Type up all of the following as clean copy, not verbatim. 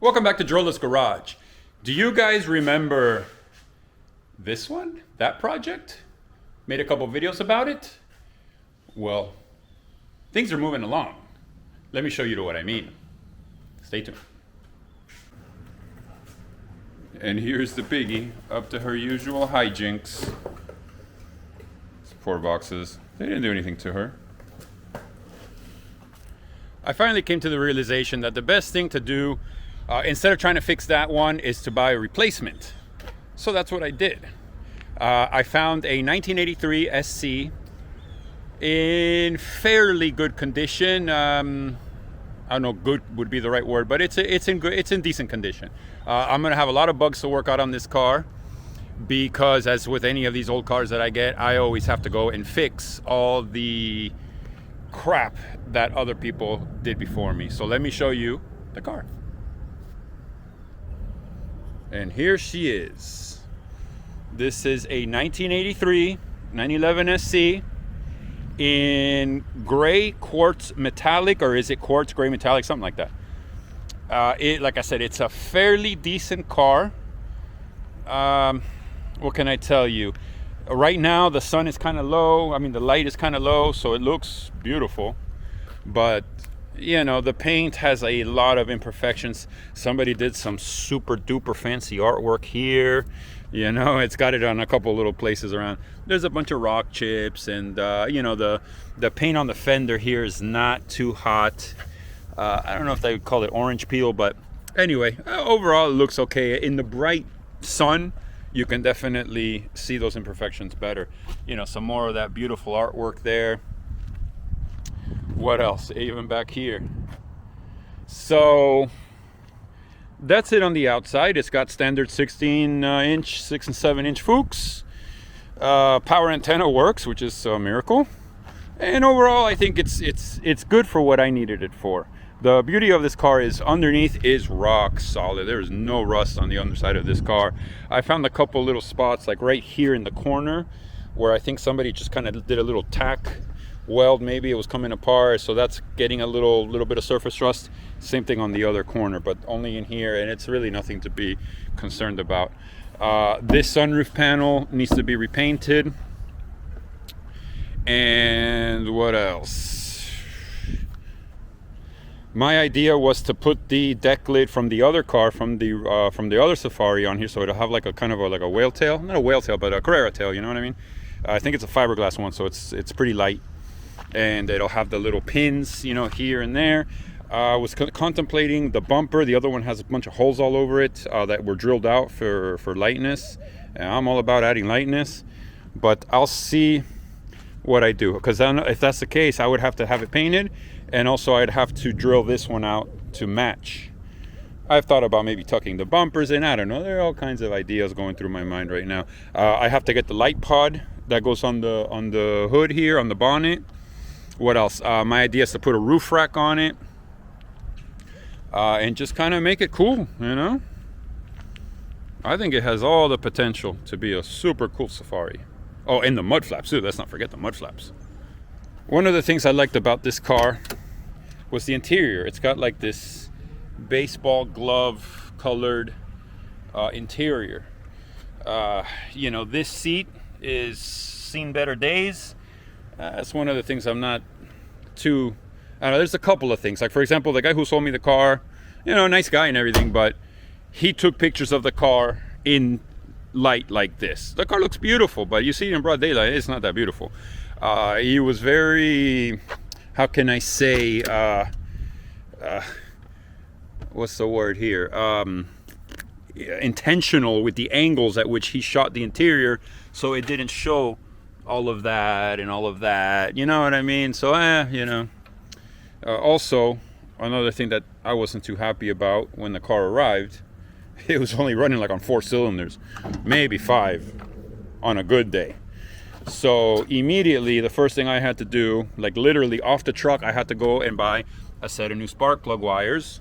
Welcome back to Drillers Garage. Do you guys remember this one? That project? Made a couple videos about it? Well, things are moving along. Let me show you what I mean. Stay tuned. And here's the piggy, up to her usual hijinks. Support boxes. They didn't do anything to her. I finally came to the realization that the best thing to do instead of trying to fix that one is to buy a replacement. So that's what I did. I found a 1983 SC in fairly good condition. I don't know, good would be the right word, but it's in decent condition. I'm gonna have a lot of bugs to work out on this car because, as with any of these old cars that I get, I always have to go and fix all the crap that other people did before me. So let me show you the car. And here she is. This is a 1983 911 SC in gray quartz metallic, or is it quartz gray metallic, something like that. Like I said, it's a fairly decent car. What can I tell you? Right now the sun is kind of low. I mean, the light is kind of low, so it looks beautiful, but you know, the paint has a lot of imperfections. Somebody did some super duper fancy artwork here. You know, it's got it on a couple little places around. There's a bunch of rock chips, and you know, the paint on the fender here is not too hot. I don't know if they would call it orange peel, but anyway, overall it looks okay. In the bright sun, you can definitely see those imperfections better. You know, some more of that beautiful artwork there. What else? Even back here. So that's it on the outside. It's got standard 16 inch, 6 and 7 inch Fuchs. Power antenna works, which is a miracle. And overall, I think it's good for what I needed it for. The beauty of this car is underneath is rock solid. There's no rust on the underside of this car. I found a couple little spots, like right here in the corner, where I think somebody just kind of did a little tack weld. Maybe it was coming apart, so that's getting a little bit of surface rust. Same thing on the other corner, but only in here, and it's really nothing to be concerned about. This sunroof panel needs to be repainted. And what else? My idea was to put the deck lid from the other car, from the other Safari on here, so it'll have like a kind of like a whale tail, not a whale tail, but a Carrera tail. You know what I mean? I think it's a fiberglass one, so it's pretty light, and it'll have the little pins, you know, here and there. I was contemplating the bumper. The other one has a bunch of holes all over it that were drilled out for lightness. And I'm all about adding lightness, but I'll see what I do, because if that's the case, I would have to have it painted, and also I'd have to drill this one out to match. I've thought about maybe tucking the bumpers in. I don't know. There are all kinds of ideas going through my mind right now. I have to get the light pod that goes on the hood here, on the bonnet. What else? My idea is to put a roof rack on it, and just kind of make it cool, you know? I think it has all the potential to be a super cool Safari. Oh, and the mud flaps too. Let's not forget the mud flaps. One of the things I liked about this car was the interior. It's got like this baseball glove colored interior. You know, this seat is seen better days. That's one of the things I'm not too, I don't know, there's a couple of things. Like, for example, the guy who sold me the car, you know, nice guy and everything, but he took pictures of the car in light like this. The car looks beautiful, but you see it in broad daylight, it's not that beautiful. He was very, how can I say, what's the word here? Intentional with the angles at which he shot the interior, so it didn't show all of that and all of that. You know what I mean? So, you know. Also, another thing that I wasn't too happy about when the car arrived, it was only running like on 4 cylinders, maybe 5 on a good day. So immediately, the first thing I had to do, like literally off the truck, I had to go and buy a set of new spark plug wires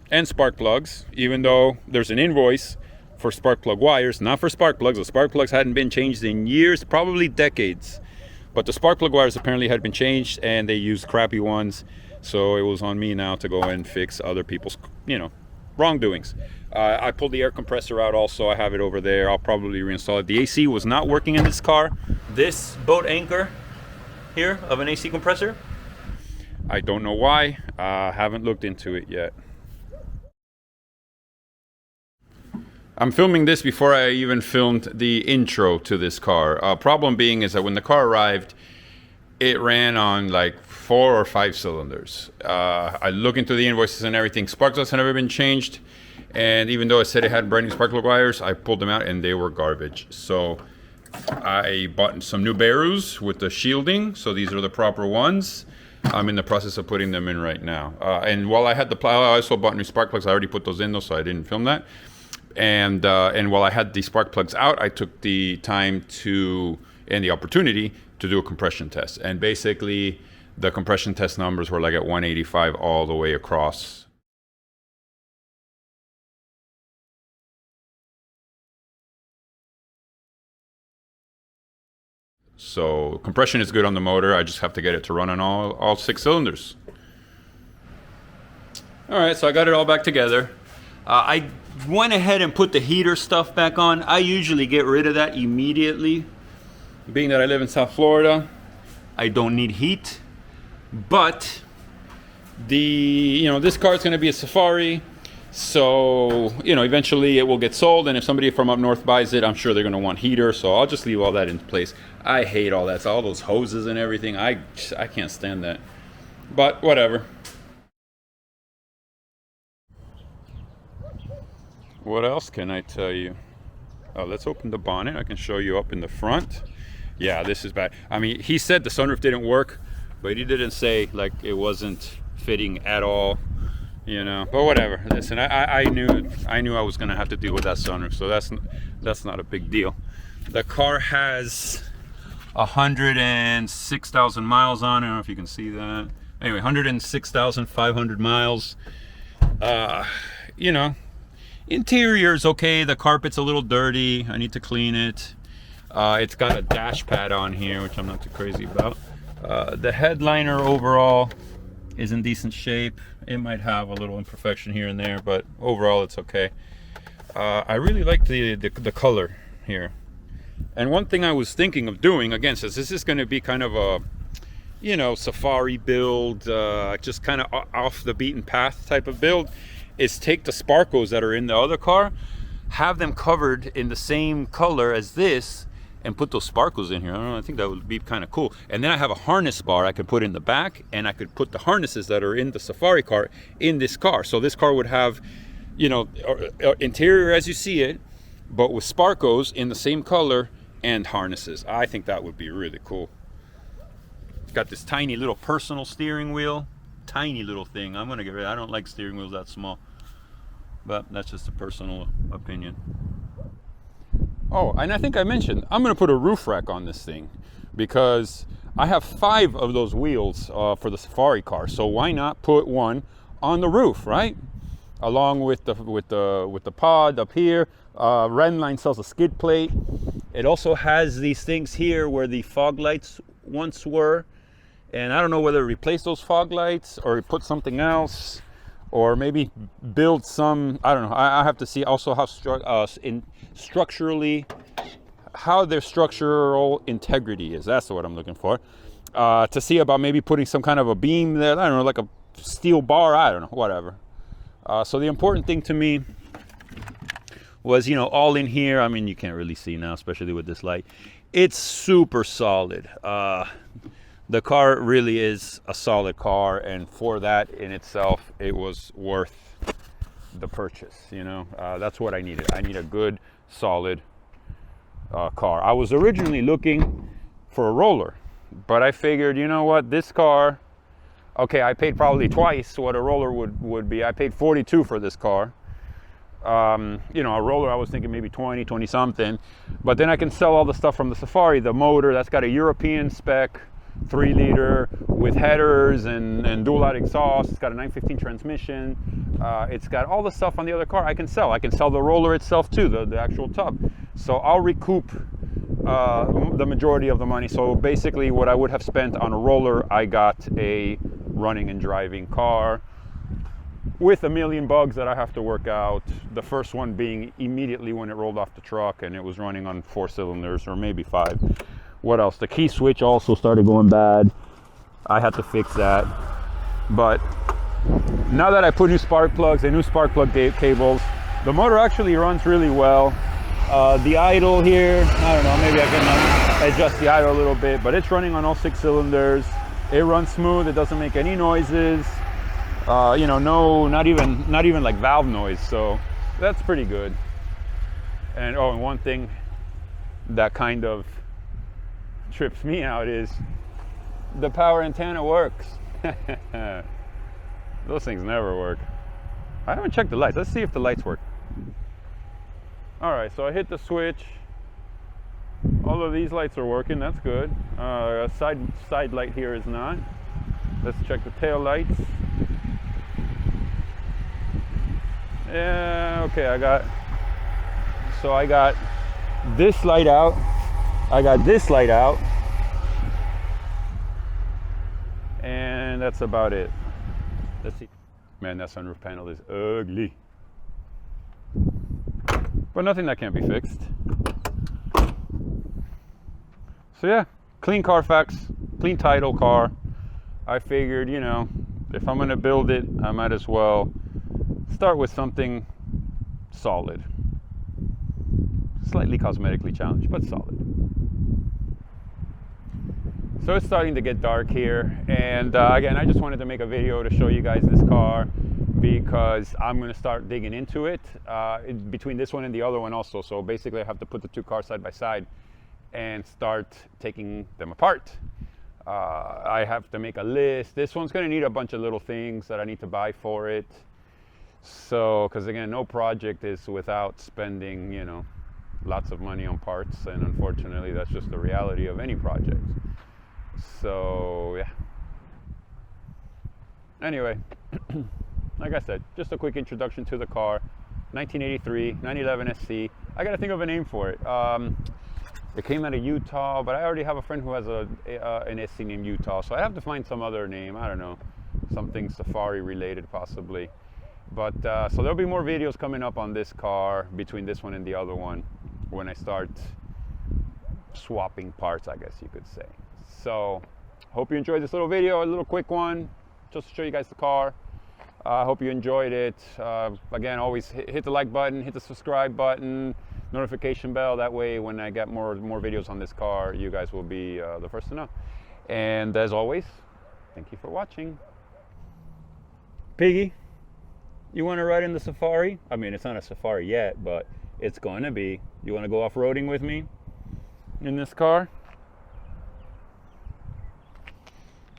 and spark plugs, even though there's an invoice for spark plug wires, not for spark plugs. The spark plugs hadn't been changed in years, probably decades. But the spark plug wires apparently had been changed, and they used crappy ones. So it was on me now to go and fix other people's, you know, wrongdoings. I pulled the air compressor out also. I have it over there. I'll probably reinstall it. The AC was not working in this car. This boat anchor here of an AC compressor, I don't know why. Haven't looked into it yet. I'm filming this before I even filmed the intro to this car. Problem being is that when the car arrived, it ran on like 4 or 5 cylinders. I look into the invoices and everything. Spark plugs had never been changed. And even though it said it had brand new spark plug wires, I pulled them out and they were garbage. So I bought some new Barus with the shielding. So these are the proper ones. I'm in the process of putting them in right now. And while I had the plow, I also bought new spark plugs. I already put those in though, so I didn't film that. And while I had the spark plugs out, I took the time to, and the opportunity to do a compression test. And basically the compression test numbers were like at 185 all the way across. So compression is good on the motor. I just have to get it to run on all 6 cylinders. All right, so I got it all back together. I went ahead and put the heater stuff back on. I usually get rid of that immediately. Being that I live in South Florida, I don't need heat. But this car is going to be a Safari. So, eventually it will get sold, and if somebody from up north buys it, I'm sure they're going to want heater, so I'll just leave all that in place. I hate all that, all those hoses and everything. I can't stand that. But whatever. What else can I tell you? Oh, let's open the bonnet. I can show you up in the front. Yeah, this is bad. I mean, he said the sunroof didn't work, but he didn't say like it wasn't fitting at all. But whatever. Listen, I knew I was gonna have to deal with that sunroof, so that's not a big deal. The car has 106,000 miles on it. I don't know if you can see that. Anyway, 106,500 miles. Interior's okay. The carpet's a little dirty. I need to clean it. It's got a dash pad on here, which I'm not too crazy about. The headliner overall is in decent shape. It might have a little imperfection here and there, but overall it's okay. I really like the color here. And one thing I was thinking of doing, again, since this is going to be kind of a Safari build, just kind of off the beaten path type of build, is take the sparkles that are in the other car, have them covered in the same color as this, and put those sparkles in here. I don't know, I think that would be kind of cool. And then I have a harness bar I could put in the back, and I could put the harnesses that are in the Safari car in this car. So this car would have, interior as you see it, but with sparkles in the same color and harnesses. I think that would be really cool. It's got this tiny little personal steering wheel. Tiny little thing. I'm gonna get rid of it. I don't like steering wheels that small, but that's just a personal opinion. Oh, and I think I mentioned I'm gonna put a roof rack on this thing because I have 5 of those wheels for the Safari car. So why not put one on the roof, right? Along with the pod up here. Redline sells a skid plate. It also has these things here where the fog lights once were, and I don't know whether to replace those fog lights or put something else, or maybe build some. I don't know. I have to see also how structurally how their structural integrity is. That's what I'm looking for. To see about maybe putting some kind of a beam there. I don't know, like a steel bar. I don't know, whatever. So the important thing to me was, all in here. I mean, you can't really see now, especially with this light. It's super solid. The car really is a solid car, and for that in itself, it was worth the purchase. That's what I needed. I need a good, solid car. I was originally looking for a roller, but I figured, you know what, this car, okay, I paid probably twice what a roller would be. I paid $42 for this car. A roller, I was thinking maybe 20 something, but then I can sell all the stuff from the Safari. The motor, that's got a European spec 3-liter with headers and dual out exhaust. It's got a 915 transmission. It's got all the stuff on the other car I can sell. I can sell the roller itself too, the actual tub. So I'll recoup the majority of the money. So basically what I would have spent on a roller, I got a running and driving car. with a million bugs that I have to work out. The first one being immediately when it rolled off the truck and it was running on 4 cylinders or maybe 5. What else? The key switch also started going bad. I had to fix that. But now that I put new spark plugs and new spark plug cables, the motor actually runs really well. The idle here, I don't know, maybe I can adjust the idle a little bit, but it's running on all 6 cylinders. It runs smooth. It doesn't make any noises. You know, no, not even like valve noise. So that's pretty good. And oh, and one thing that kind of trips me out is the power antenna works. Those things never work. I haven't checked the lights. Let's see if the lights work. All right, so I hit the switch. All of these lights are working. That's good. Side light here is not. Let's check the tail lights. Yeah, okay, I got this light out. I got this light out. And that's about it. Let's see. Man, that sunroof panel is ugly. But nothing that can't be fixed. So yeah, clean Carfax, clean title car. I figured, you know, if I'm gonna build it, I might as well start with something solid. Slightly cosmetically challenged, but solid. So it's starting to get dark here, and again, I just wanted to make a video to show you guys this car because I'm going to start digging into it between this one and the other one also. So basically I have to put the 2 cars side by side and start taking them apart. I have to make a list. This one's going to need a bunch of little things that I need to buy for it. So, because again, no project is without spending, you know, lots of money on parts, and unfortunately that's just the reality of any project. So yeah, anyway, like I said, just a quick introduction to the car. 1983 911 SC. I gotta think of a name for it. It came out of Utah, but I already have a friend who has an SC named Utah, so I have to find some other name. I don't know, something safari related possibly. But so there'll be more videos coming up on this car between this one and the other one when I start swapping parts, I guess you could say. So hope you enjoyed this little video, a little quick one, just to show you guys the car. I hope you enjoyed it. Again, always hit the like button, hit the subscribe button, notification bell. That way when I get more videos on this car, you guys will be the first to know. And as always, thank you for watching. Piggy, you want to ride in the Safari? I mean, it's not a Safari yet, but it's going to be. You want to go off-roading with me in this car?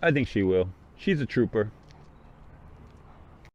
I think she will. She's a trooper.